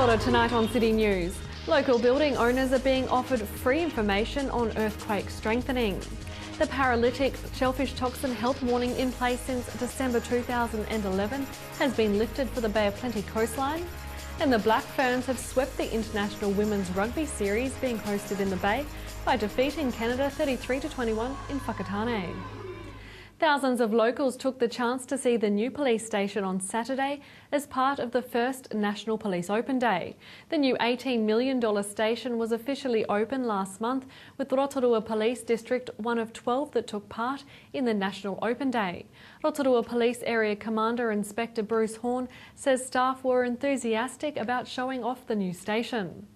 Kia ora, tonight on City News. Local building owners are being offered free information on earthquake strengthening. The paralytic shellfish toxin health warning in place since December 2011 has been lifted for the Bay of Plenty coastline. And the Black Ferns have swept the International Women's Rugby Series being hosted in the Bay by defeating Canada 33-21 in Whakatane. Thousands of locals took the chance to see the new police station on Saturday as part of the first National Police Open Day. The new $18 million station was officially opened last month, with Rotorua Police District one of 12 that took part in the National Open Day. Rotorua Police Area Commander Inspector Bruce Horn says staff were enthusiastic about showing off the new station.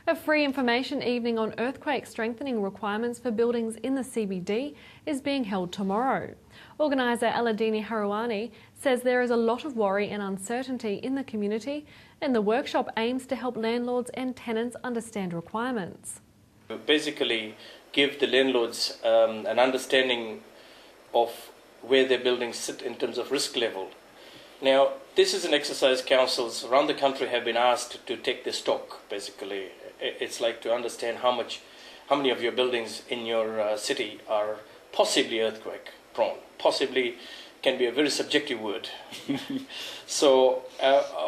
A free information evening on earthquake strengthening requirements for buildings in the CBD is being held tomorrow. Organiser Aladini Haruani says there is a lot of worry and uncertainty in the community, and the workshop aims to help landlords and tenants understand requirements. Basically give the landlords an understanding of where their buildings sit in terms of risk level. Now, this is an exercise councils around the country have been asked to take the stock, basically. It's like to understand how many of your buildings in your city are possibly earthquake prone. Possibly can be a very subjective word. So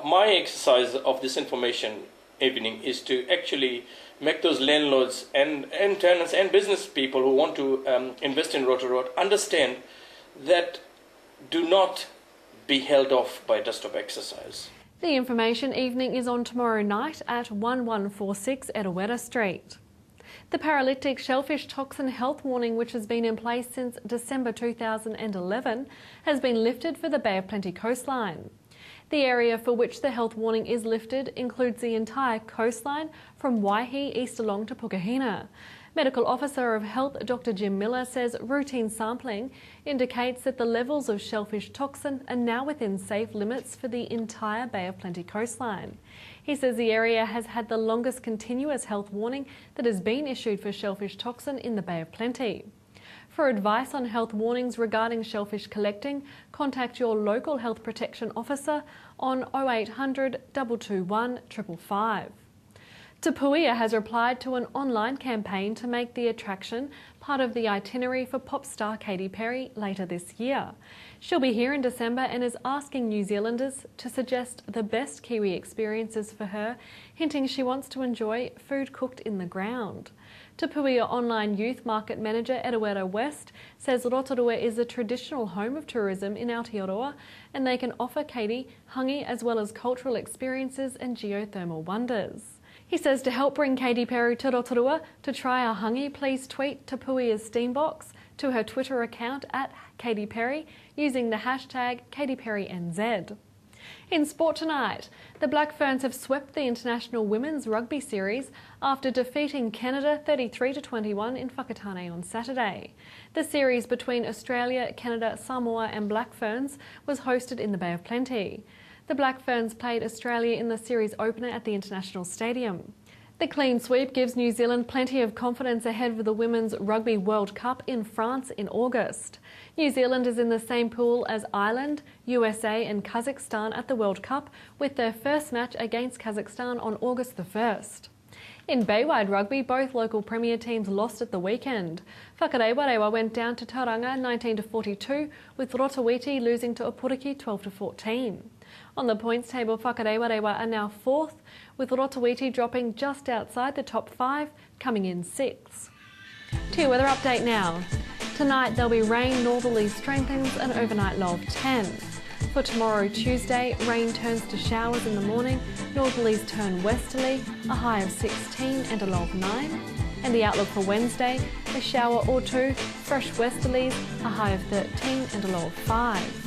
my exercise of this information evening is to actually make those landlords and tenants and business people who want to invest in Rotorua understand that do not be held off by desktop exercise. The information evening is on tomorrow night at 1146 Edawera Street. The paralytic shellfish toxin health warning, which has been in place since December 2011, has been lifted for the Bay of Plenty coastline. The area for which the health warning is lifted includes the entire coastline from Waihi east along to Pukahina. Medical Officer of Health Dr. Jim Miller says routine sampling indicates that the levels of shellfish toxin are now within safe limits for the entire Bay of Plenty coastline. He says the area has had the longest continuous health warning that has been issued for shellfish toxin in the Bay of Plenty. For advice on health warnings regarding shellfish collecting, contact your local health protection officer on 0800 221 555. Te Puia has replied to an online campaign to make the attraction part of the itinerary for pop star Katy Perry later this year. She'll be here in December and is asking New Zealanders to suggest the best Kiwi experiences for her, hinting she wants to enjoy food cooked in the ground. Te Puia Online Youth Market Manager Edawera West says Rotorua is a traditional home of tourism in Aotearoa, and they can offer Katy hangi as well as cultural experiences and geothermal wonders. He says to help bring Katy Perry to Rotorua to try our hangi, please tweet Te Puia's Steambox to her Twitter account at Katy Perry using the hashtag KatyPerryNZ. In sport tonight, the Black Ferns have swept the International Women's Rugby Series after defeating Canada 33-21 in Whakatane on Saturday. The series between Australia, Canada, Samoa and Black Ferns was hosted in the Bay of Plenty. The Black Ferns played Australia in the series opener at the International Stadium. The clean sweep gives New Zealand plenty of confidence ahead of the Women's Rugby World Cup in France in August. New Zealand is in the same pool as Ireland, USA and Kazakhstan at the World Cup, with their first match against Kazakhstan on August the 1st. In Baywide Rugby, both local premier teams lost at the weekend. Whakarewarewa went down to Tauranga 19-42, with Rotowiti losing to Opuriki 12-14. On the points table, Whakarewarewa are now fourth, with Rotowiti dropping just outside the top 5, coming in 6th. To your weather update now. Tonight there'll be rain, northerly strengthens, an overnight low of 10. For tomorrow, Tuesday, rain turns to showers in the morning, northerlies turn westerly, a high of 16 and a low of 9. And the outlook for Wednesday, a shower or two, fresh westerlies, a high of 13 and a low of 5.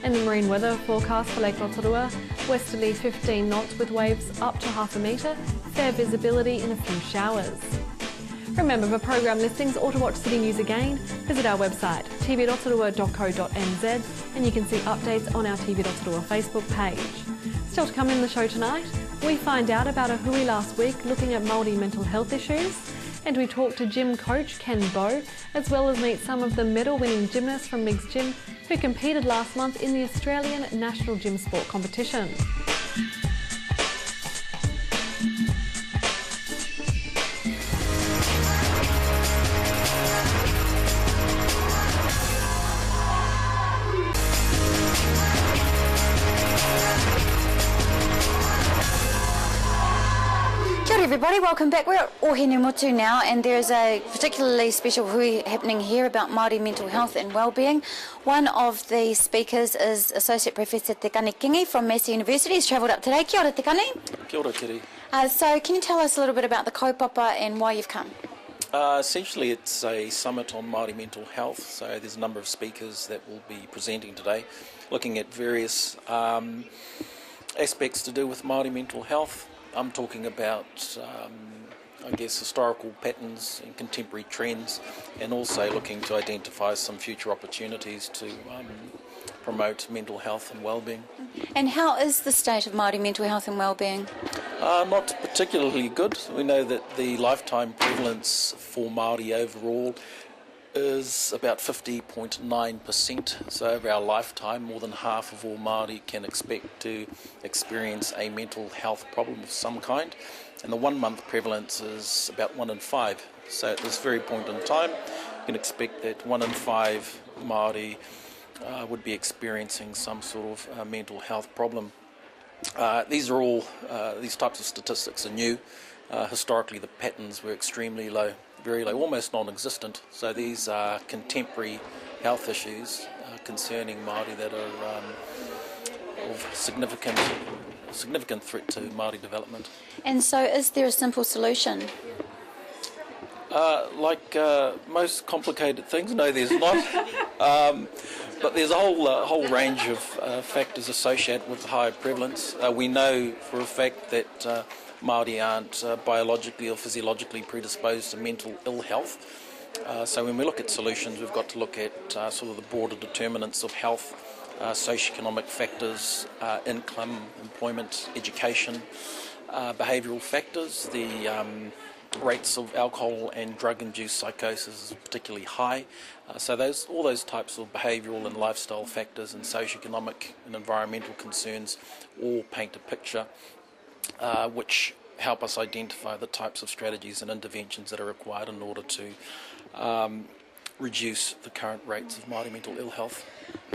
And the marine weather forecast for Lake Rotorua, westerly 15 knots with waves up to half a metre, fair visibility in a few showers. Remember, for program listings or to watch City News again, visit our website tvrotorua.co.nz, and you can see updates on our TV Rotorua Facebook page. Still to come in the show tonight, we find out about a hui last week looking at Māori mental health issues, and we talk to gym coach Ken Bowe, as well as meet some of the medal-winning gymnasts from Mig's Gym who competed last month in the Australian National Gym Sport Competition. everybody, welcome back. We're at Ohinemutu now, and there's a particularly special hui happening here about Māori mental health and wellbeing. One of the speakers is Associate Professor Te Kani Kingi from Massey University. He's travelled up today. Kia ora, Te Kani. Kia ora, Kiri. So can you tell us a little bit about the kaupapa and why you've come? Essentially, it's a summit on Māori mental health, so there's a number of speakers that will be presenting today, looking at various aspects to do with Māori mental health. I'm talking about, historical patterns and contemporary trends, and also looking to identify some future opportunities to promote mental health and wellbeing. And how is the state of Māori mental health and wellbeing? Not particularly good. We know that the lifetime prevalence for Māori overall is about 50.9%. So over our lifetime, more than half of all Māori can expect to experience a mental health problem of some kind. And the 1 month prevalence is about 1 in 5. So at this very point in time, you can expect that 1 in 5 Māori would be experiencing some sort of mental health problem. These types of statistics are new. Historically, the patterns were extremely low, very low, almost non-existent. So these are contemporary health issues concerning Māori that are of significant threat to Māori development. And so is there a simple solution? Like most complicated things, no, there's not. But there's a whole range of factors associated with the higher prevalence. We know for a fact that Māori aren't biologically or physiologically predisposed to mental ill health. So when we look at solutions, we've got to look at sort of the broader determinants of health, socioeconomic factors, income, employment, education, behavioural factors. The rates of alcohol and drug-induced psychosis is particularly high. So all those types of behavioural and lifestyle factors and socioeconomic and environmental concerns all paint a picture which help us identify the types of strategies and interventions that are required in order to reduce the current rates of Māori mental ill health.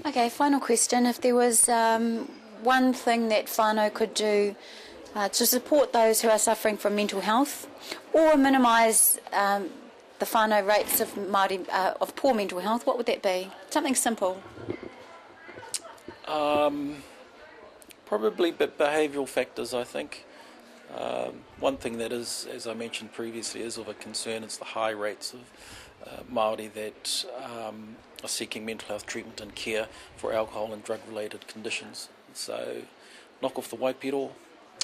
Okay, final question. If there was one thing that whānau could do to support those who are suffering from mental health or minimise the whānau rates of Māori of poor mental health, what would that be? Something simple. Probably behavioural factors, I think. One thing that is, as I mentioned previously, is of a concern is the high rates of Māori that are seeking mental health treatment and care for alcohol and drug-related conditions. So, knock off the waipiro,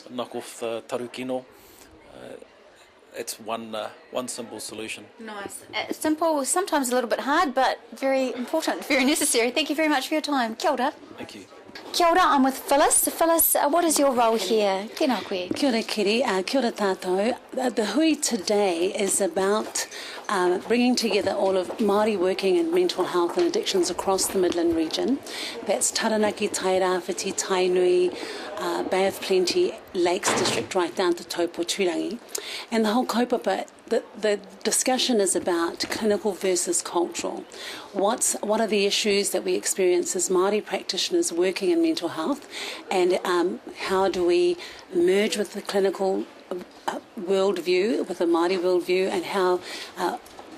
knock off the tarukino. It's one simple solution. Nice. Simple, sometimes a little bit hard, but very important, very necessary. Thank you very much for your time. Kia ora. Thank you. Kia ora, I'm with Phyllis. Phyllis, what is your role here? Tēnā koe. Kia ora, Kiri. Kia ora tātou. The hui today is about bringing together all of Māori working in mental health and addictions across the Midland region. That's Taranaki, Tairāwhiti, Tainui, Bay of Plenty, Lakes District, right down to Taupo, Turangi. And the whole kaupapa, the discussion is about clinical versus cultural. What are the issues that we experience as Māori practitioners working in mental health, and how do we merge with the clinical worldview, with the Māori worldview, and how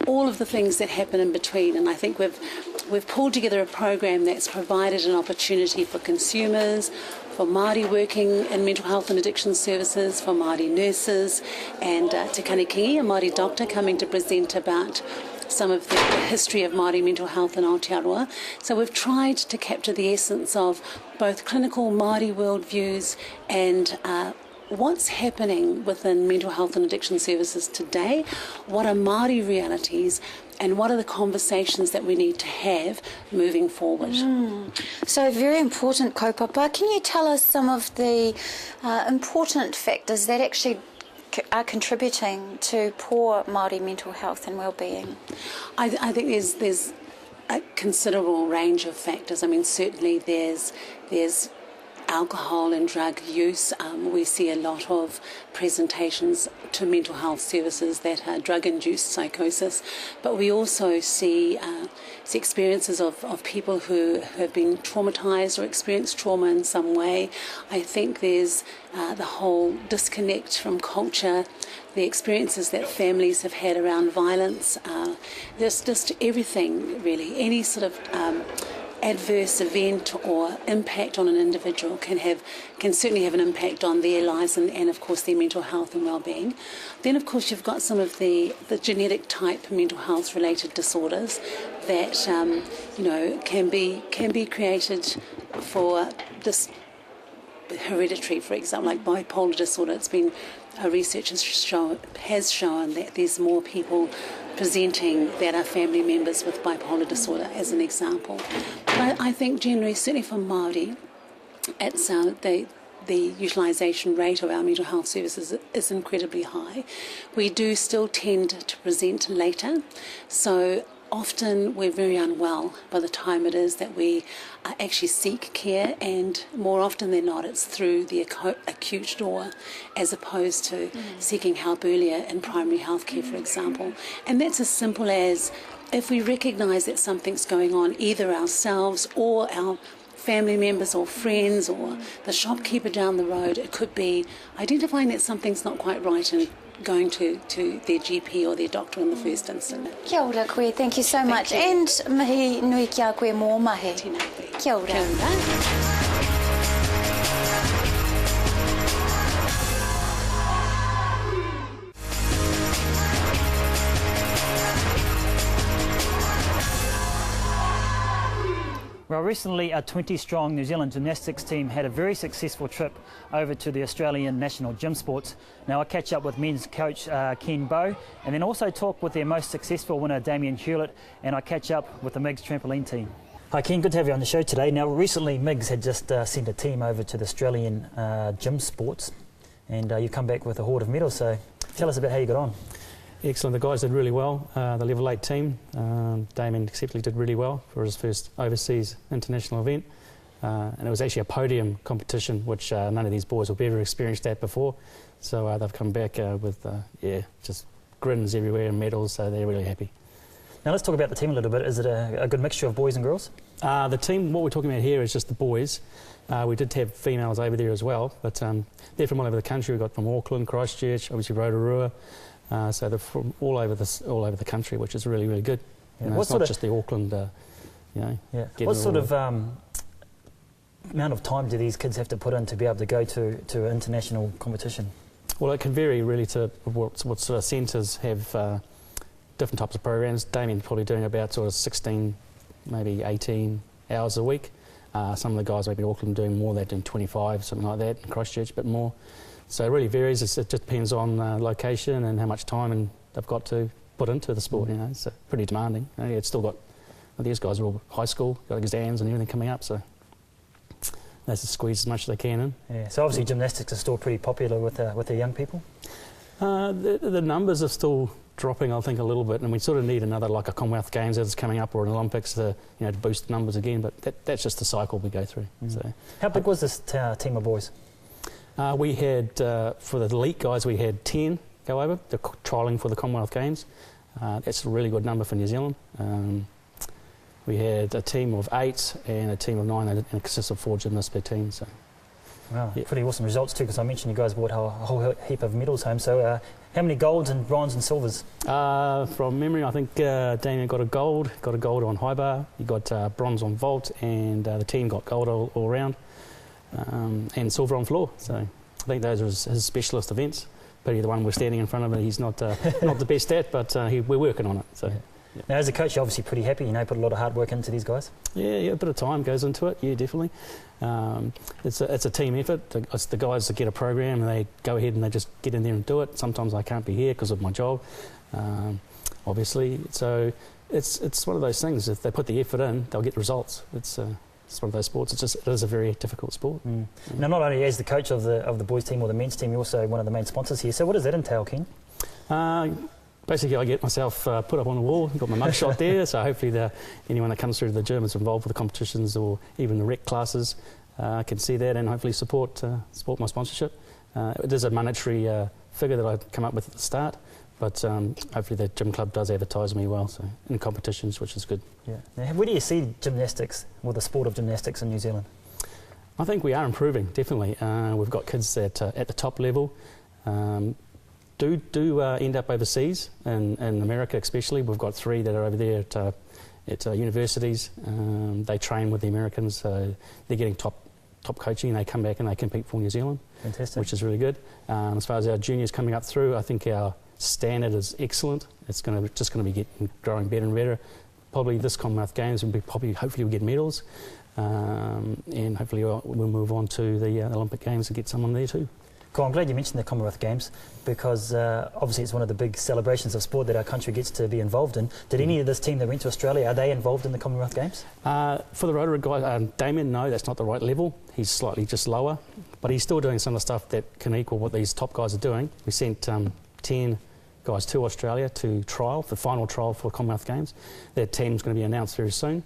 all of the things that happen in between. And I think we've pulled together a program that's provided an opportunity for consumers, for Māori working in mental health and addiction services, for Māori nurses, and Te Kani Kingi, a Māori doctor, coming to present about some of the history of Māori mental health in Aotearoa. So we've tried to capture the essence of both clinical Māori worldviews and what's happening within mental health and addiction services today, what are Māori realities, and what are the conversations that we need to have moving forward. So very important kaupapa. Can you tell us some of the important factors that actually are contributing to poor Māori mental health and well-being? I think there's a considerable range of factors. I mean, certainly there's alcohol and drug use. We see a lot of presentations to mental health services that are drug-induced psychosis, but we also see experiences of people who have been traumatised or experienced trauma in some way. I think there's the whole disconnect from culture, the experiences that families have had around violence. There's just everything, really. Any sort of adverse event or impact on an individual can certainly have an impact on their lives and of course their mental health and well-being. Then of course you've got some of the genetic type mental health related disorders that can be created for this hereditary, for example, like bipolar disorder. It's been research has shown that there's more people presenting that are family members with bipolar disorder, as an example. But I think generally, certainly for Māori, it's the utilisation rate of our mental health services is incredibly high. We do still tend to present later, so often we're very unwell by the time it is that we actually seek care, and more often than not it's through the acute door as opposed to seeking help earlier in primary health care, for example. And that's as simple as, if we recognise that something's going on, either ourselves or our family members or friends or the shopkeeper down the road, it could be identifying that something's not quite right and going to their GP or their doctor in the first instance. Kia ora koe, thank you so much. And mihi nui kia koe mō mahi. Kia ora. Kia ora. Well, recently a 20-strong New Zealand gymnastics team had a very successful trip over to the Australian national gym sports. Now I catch up with men's coach Ken Bowe, and then also talk with their most successful winner Damien Hewlett, and I catch up with the MIGS trampoline team. Hi Ken, good to have you on the show today. Now recently MIGS had just sent a team over to the Australian gym sports, and you come back with a hoard of medals, so tell us about how you got on. Excellent, the guys did really well. The level 8 team, Damien exceptionally did really well for his first overseas international event. And it was actually a podium competition, which none of these boys have ever experienced that before. So they've come back with, just grins everywhere and medals, so they're really happy. Now let's talk about the team a little bit. Is it a good mixture of boys and girls? The team, what we're talking about here is just the boys. We did have females over there as well, but they're from all over the country. We've got from Auckland, Christchurch, obviously Rotorua. So they're from all over the country, which is really, really good. Yeah. You know, it's not just the Auckland, Yeah. What sort of amount of time do these kids have to put in to be able to go to international competition? Well, it can vary really to what sort of centres have different types of programs. Damien's probably doing about sort of 16, maybe 18 hours a week. Some of the guys maybe in Auckland doing more, they're doing 25, something like that, in Christchurch a bit more. So it really varies. It just depends on location and how much time they've got to put into the sport. You know, it's pretty demanding. You know, it's still got, these guys are all high school, got exams and everything coming up, so they just squeeze as much as they can in. Yeah. So obviously gymnastics is still pretty popular with the young people. The numbers are still dropping, I think, a little bit, and we sort of need another, like a Commonwealth Games that's coming up or an Olympics to boost the numbers again. But that's just the cycle we go through. So how big was this team of boys? We had, for the elite guys, we had 10 go over. They're trialling for the Commonwealth Games. That's a really good number for New Zealand. We had a team of 8 and a team of 9, and it consists of 4 gymnasts per team. So, wow, yeah. Pretty awesome results too, because I mentioned you guys brought a whole heap of medals home. So how many golds and bronze and silvers? From memory, I think Damien got a gold on high bar, he got bronze on vault, and the team got gold all around. And silver on floor. So I think those are his specialist events. Pity the one we're standing in front of, he's not not the best at, but we're working on it. So. Yeah. Yeah. Now, as a coach, you're obviously pretty happy. Put a lot of hard work into these guys. Yeah, a bit of time goes into it. Yeah, definitely. It's a team effort. It's the guys that get a program and they go ahead and they just get in there and do it. Sometimes I can't be here because of my job, obviously. So it's one of those things. If they put the effort in, they'll get results. It's one of those sports. It is a very difficult sport. Mm. Now, not only as the coach of the boys team or the men's team, you're also one of the main sponsors here. So what does that entail, Ken? Basically, I get myself put up on the wall. I've got my mugshot there, so hopefully anyone that comes through the gym is involved with the competitions or even the rec classes. I can see that and hopefully support my sponsorship. It is a monetary figure that I come up with at the start, but hopefully the gym club does advertise me well, so in competitions, which is good. Yeah. Now, where do you see gymnastics, or the sport of gymnastics in New Zealand? I think we are improving, definitely. We've got kids that at the top level do end up overseas, in America especially. We've got 3 that are over there at universities. They train with the Americans, so they're getting top coaching, and they come back and they compete for New Zealand. Fantastic. Which is really good. As far as our juniors coming up through, I think our standard is excellent. It's just going to be growing better and better. Probably this Commonwealth Games will be hopefully we'll get medals, and hopefully we'll move on to the Olympic Games and get someone there too. Cool, I'm glad you mentioned the Commonwealth Games, because obviously it's one of the big celebrations of sport that our country gets to be involved in. Did any of this team that went to Australia, are they involved in the Commonwealth Games? For the Rotorua guy, Damien, no, that's not the right level. He's slightly just lower, but he's still doing some of the stuff that can equal what these top guys are doing. We sent 10 guys to Australia to trial, the final trial for Commonwealth Games. Their team's going to be announced very soon,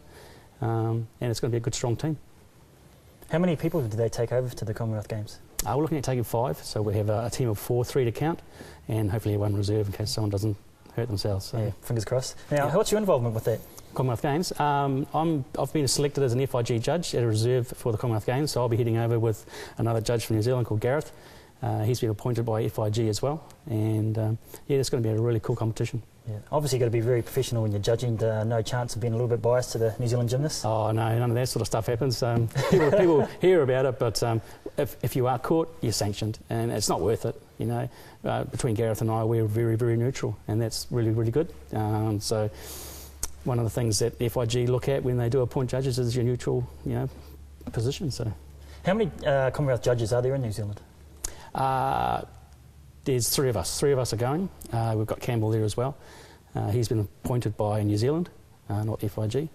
and it's going to be a good, strong team. How many people did they take over to the Commonwealth Games? We're looking at taking 5, so we have a team of 4, 3 to count, and hopefully 1 reserve in case someone doesn't hurt themselves. So. Yeah, fingers crossed. Now, what's your involvement with that? Commonwealth Games. I've been selected as an FIG judge at a reserve for the Commonwealth Games, so I'll be heading over with another judge from New Zealand called Gareth. He's been appointed by FIG as well, and yeah, it's going to be a really cool competition. Yeah. Obviously, you've got to be very professional when you're judging. No chance of being a little bit biased to the New Zealand gymnasts? Oh no, none of that sort of stuff happens. People hear about it, but if you are caught, you're sanctioned, and it's not worth it. You know, between Gareth and I, we're very, very neutral, and that's really, really good. So one of the things that FIG look at when they do appoint judges is your neutral, position. So, how many Commonwealth judges are there in New Zealand? There's 3 of us. 3 of us are going. We've got Campbell there as well. He's been appointed by New Zealand, not FIG.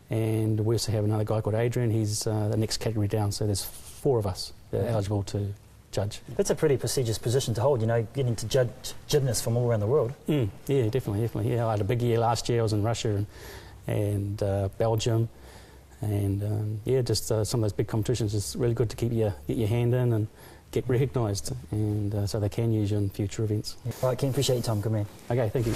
And we also have another guy called Adrian. He's the next category down. So there's 4 of us that are eligible to judge. That's a pretty prestigious position to hold, getting to judge gymnasts from all around the world. Yeah, definitely. Yeah, I had a big year last year. I was in Russia and Belgium. And just some of those big competitions. It's really good to get your hand in and get recognised, and so they can use you in future events. Yeah. Right, Ken, appreciate your time. Good man. Okay, thank you.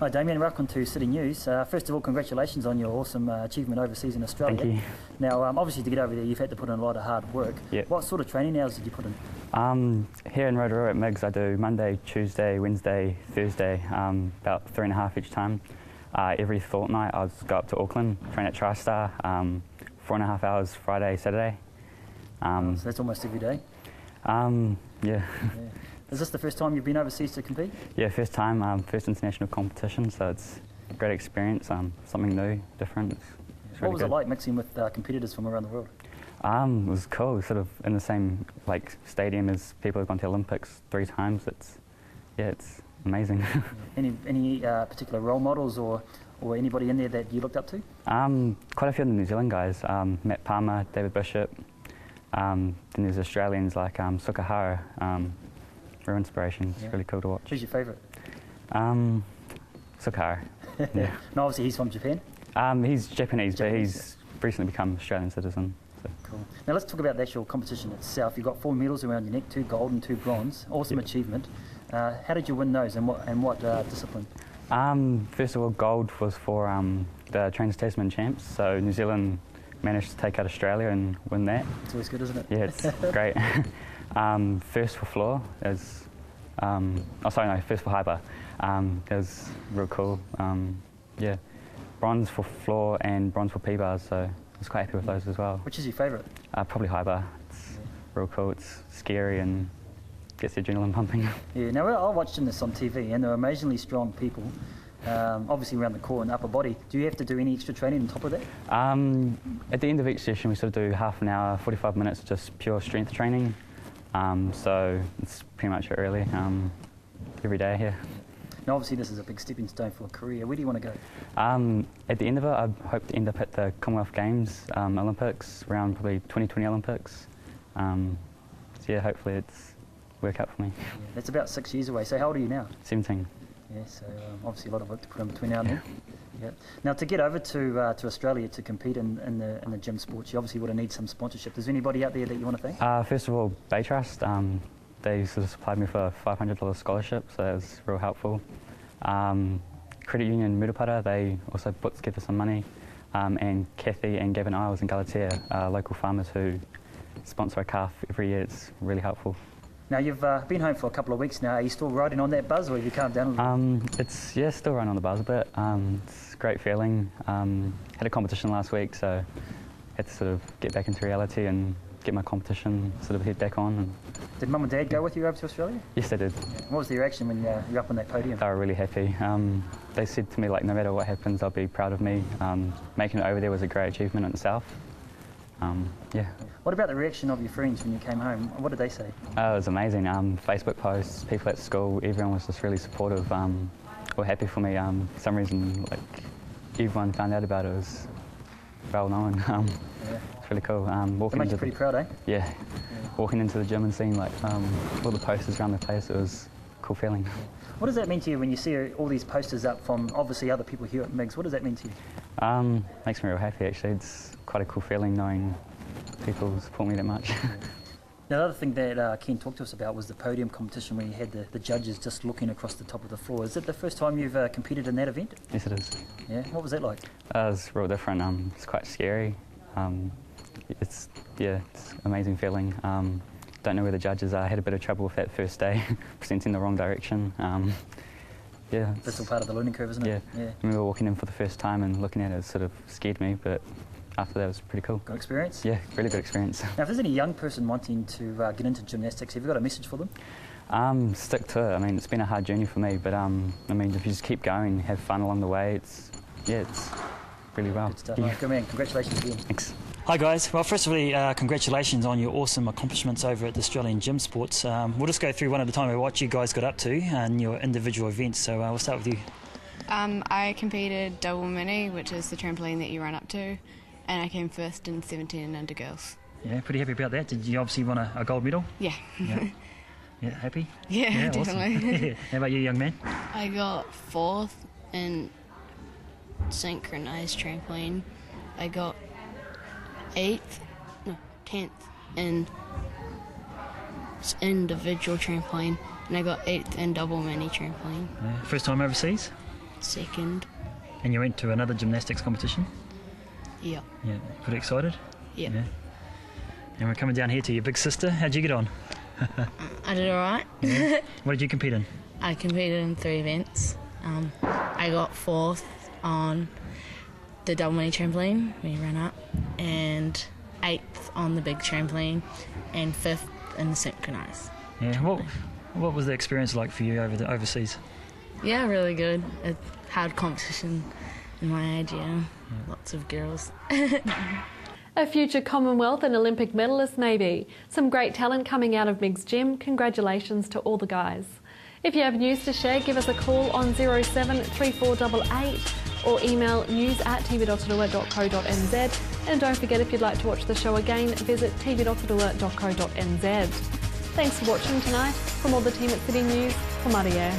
Hi Damien, welcome to City News. First of all, congratulations on your awesome achievement overseas in Australia. Thank you. Now, obviously to get over there you've had to put in a lot of hard work. Yep. What sort of training hours did you put in? Here in Rotorua at MIGS I do Monday, Tuesday, Wednesday, Thursday, about 3.5 each time. Every fortnight I go up to Auckland, train at TriStar, 4.5 hours Friday, Saturday. So that's almost every day? Yeah. Is this the first time you've been overseas to compete? Yeah, first time, first international competition, so it's a great experience, something new, different. It's what really was good. it like mixing with competitors from around the world? It was cool, sort of in the same stadium as people who've gone to the Olympics 3 times. It's amazing. Any particular role models or anybody in there that you looked up to? Quite a few of the New Zealand guys, Matt Palmer, David Bishop, then there's Australians like Sukahara, real inspiration. It's really cool to watch. Who's your favourite? Sukahara. Yeah. No, obviously he's from Japan. He's Japanese, but he's recently become Australian citizen. So. Cool. Now let's talk about the actual competition itself. You've got 4 medals around your neck, 2 gold and 2 bronze. Awesome achievement. How did you win those, and what discipline? First of all, gold was for the Trans Tasman champs. So New Zealand managed to take out Australia and win that. It's always good, isn't it? Yeah, it's great. First for floor is, first for hyper. It was real cool. Yeah, bronze for floor and bronze for P-bars, so I was quite happy with those as well. Which is your favourite? Probably hyper. It's real cool. It's scary and gets the adrenaline pumping. Yeah, now I watched this on TV, and they're amazingly strong people. Obviously around the core and upper body. Do you have to do any extra training on top of that? At the end of each session, we sort of do half an hour, 45 minutes, just pure strength training. So it's pretty much it really, every day here. Now obviously this is a big stepping stone for a career. Where do you want to go? At the end of it, I hope to end up at the Commonwealth Games, Olympics, around probably 2020 Olympics. yeah, hopefully it's work out for me. Yeah, that's about 6 years away. So how old are you now? 17. Yeah, so obviously a lot of work to put in between now and then. Yeah. Now to get over to Australia to compete in the gym sports, you obviously would have need some sponsorship. Is there anybody out there that you want to thank? First of all, Bay Trust. They sort of supplied me for a $500 scholarship, so that was real helpful. Credit Union Murupara, they also put together some money. And Kathy and Gavin Isles in Galatea, local farmers who sponsor a calf every year. It's really helpful. Now you've been home for a couple of weeks now. Are you still riding on that buzz, or have you calmed down a little? It's still riding on the buzz a bit. It's a great feeling. Had a competition last week, so had to sort of get back into reality and get my competition sort of head back on. Did Mum and Dad go with you over to Australia? Yes, they did. What was the reaction when you're up on that podium? They were really happy. They said to me, like, no matter what happens, they'll be proud of me. Making it over there was a great achievement in itself. Yeah. What about the reaction of your friends when you came home? What did they say? It was amazing. Facebook posts, people at school, everyone was just really supportive. Were happy for me. For some reason, like, everyone found out about it. It was well known. It's really cool. It makes you pretty proud, eh? Yeah. Walking into the gym and seeing like all the posters around the place, it was a cool feeling. What does that mean to you when you see all these posters up from obviously other people here at MIGS? What does that mean to you? Makes me real happy actually. It's quite a cool feeling knowing people support me that much. Now, the other thing that Ken talked to us about was the podium competition where you had the judges just looking across the top of the floor. Is it the first time you've competed in that event? Yes, it is. Yeah. What was that like? It was real different. It's quite scary. It's an amazing feeling. Don't know where the judges are. I had a bit of trouble with that first day, presenting the wrong direction. Yeah. That's all part of the learning curve, isn't it? Yeah. I remember walking in for the first time and looking at it, it sort of scared me, but after that it was pretty cool. Good experience? Yeah, really good experience. Now, if there's any young person wanting to get into gymnastics, have you got a message for them? Stick to it. I mean, it's been a hard journey for me, but I mean, if you just keep going, have fun along the way, it's really well. Good stuff. Right, good man. Congratulations again. Thanks. Hi guys. Well, first of all, congratulations on your awesome accomplishments over at the Australian Gym Sports. We'll just go through one at a time of what you guys got up to and your individual events. So we'll start with you. I competed double mini, which is the trampoline that you run up to, and I came first in 17 and under girls. Yeah, pretty happy about that. Did you obviously win a gold medal? Yeah. Yeah, happy? Yeah, definitely. Awesome. How about you, young man? I got 4th in synchronized trampoline. I got 10th in individual trampoline, and I got 8th in double mini trampoline. Yeah. First time overseas? 2nd. And you went to another gymnastics competition? Yep. Yeah. Pretty excited? Yep. Yeah. And we're coming down here to your big sister. How'd you get on? I did alright. Yeah. What did you compete in? I competed in 3 events. I got 4th on the double mini trampoline when you ran up, and 8th on the big trampoline, and 5th in the synchronized. Yeah. What was the experience like for you overseas? Yeah, really good. A hard competition in my age, yeah. Lots of girls. A future Commonwealth and Olympic medalist maybe. Some great talent coming out of MIGS Gym. Congratulations to all the guys. If you have news to share, give us a call on 07 3488 or email news@tv.rotorua.co.nz. And don't forget, if you'd like to watch the show again, visit tv.rotorua.co.nz. Thanks for watching tonight. From all the team at City News, for Maria.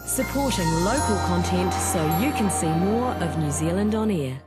Supporting local content so you can see more of New Zealand on air.